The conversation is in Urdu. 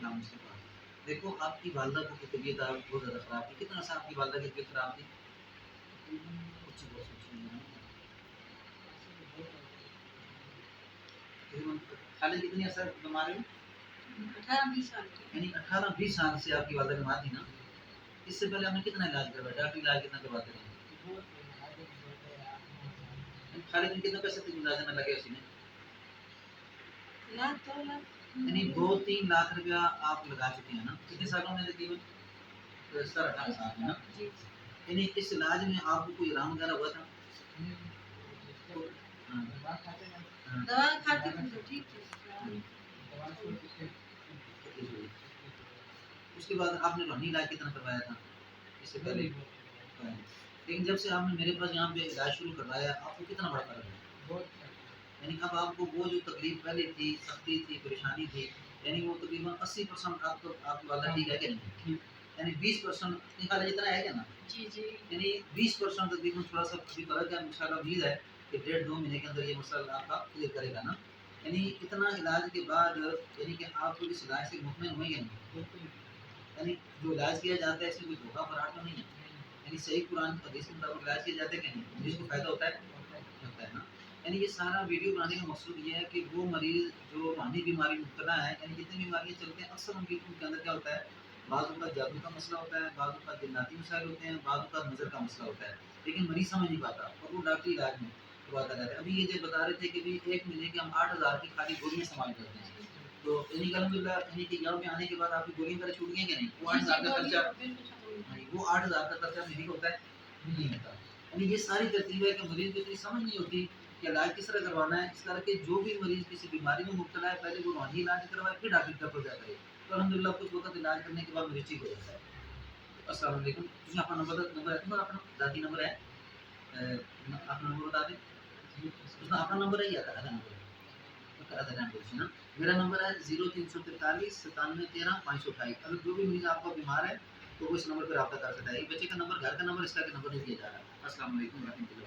نام مصطفیٰ، دیکھو آپ کی والدہ کو کی طبیعت بہت زیادہ خراب تھی، کتنا سا آپ کی والدہ کی طبیعت خراب تھی؟ کچھ بہت سوچیں گے نا، تقریباً خالد کتنی اثر بیمار ہے؟ 18-20 سال کی، یعنی 18-20 سال سے آپ کی والدہ بیمار تھی نا، اس سے پہلے ہم نے کتنا علاج کروایا، ڈاکٹری علاج کتنا کرواتے رہے؟ خالد نے کتنے پیسے علاج میں لگے اسی میں؟ لاکھ 2 لاکھ، یعنی 2-3 لاکھ روپیہ آپ لگا چکے ہیں نا، کتنے سالوں میں تقریباً 17-18 سال میں نا، جی یعنی اس علاج میں آپ کو کوئی آرام وغیرہ ہوا تھا؟ ہاں، ہاں، دوا کھاتی تھی تو ٹھیک تھی، اس کے بعد آپ نے روحانی علاج کتنا کروایا تھا اس سے پہلے؟ لیکن جب سے آپ نے میرے پاس یہاں پہ علاج شروع کروایا آپ کو کتنا بڑا فرق ہے؟ یعنی اب آپ کو وہ جو تکلیف پہلے تھی، سختی تھی، پریشانی تھی، یعنی وہ تقریباً 80% آپ کو آپ کی والدہ ٹھیک ہے کہ نہیں؟ یعنی 20% نکالا جتنا ہے کیا نا؟ جی جی، یعنی 20% تقریباً تھوڑا سا ابھی فرق ہے، انشاءاللہ امید ہے کہ 1.5-2 مہینے کے اندر یہ مسئلہ آپ کا کلیئر کرے گا نا۔ یعنی اتنا علاج کے بعد یعنی کہ آپ کو اس علاج سے مطمئن ہوئے یا نہیں؟ یعنی جو علاج کیا جاتا ہے اس میں کوئی دھوکہ فراڈ تو نہیں ہے؟ یعنی صحیح قرآن حدیث کے مطابق علاج کیا جاتا ہے کہ نہیں؟ جس کو فائدہ ہوتا ہے نا۔ یعنی یہ سارا ویڈیو بنانے کا مقصود یہ ہے کہ وہ مریض جو روحانی بیماری مبتلا ہے، یعنی جتنی بیماریاں چلتے ہیں اکثر ان کے اندر کیا ہوتا ہے، بعض اوقات جادو کا مسئلہ ہوتا ہے، بعض اوقات جناتی مسائل ہوتے ہیں، بعض اوقات نظر کا مسئلہ ہوتا ہے، لیکن مریض سمجھ نہیں پاتا اور وہ ڈاکٹری علاج میں کرواتا رہتا ہے۔ ابھی یہ جو بتا رہے تھے کہ بھی 1 مہینے کے ہم 8,000 کی خالی گولیاں استعمال کرتے ہیں، تو یعنی کہ الحمدللہ یعنی کہ یہاں پہ آنے کے بعد آپ کی گولیاں وغیرہ چھوٹ گئی کہ نہیں؟ وہ 8,000 کا خرچہ، وہ 8,000 کا خرچہ نہیں ہوتا ہے، نہیں ہوتا۔ یعنی یہ ساری ترتیب ہے کہ مریض کو اتنی سمجھ نہیں ہوتی کہ علاج کس طرح کروانا ہے، اس طرح کے جو بھی مریض کسی بیماری میں مبتلا ہے پہلے وہ روحانی علاج کروائے پھر ڈاکٹر کی طرف رجوع کرے، تو الحمدللہ کچھ وقت علاج کرنے کے بعد مریض ٹھیک ہو جاتا ہے۔ السلام علیکم، اس میں اپنا نمبر ہے، اپنا ذاتی نمبر ہے، اپنا نمبر بتا دیں، اس میں اپنا نمبر ہے یا آدھا نمبر ہے نا؟ میرا نمبر ہے 0343 9713 528۔ اگر جو بھی مریض آپ کا بیمار ہے تو وہ اس نمبر پر رابطہ کر سکتا ہے۔ یہ بچے کا نمبر گھر کا نمبر اس کا نمبر نہیں دیا جا رہا ہے۔ السلام علیکم و رحمۃ اللہ۔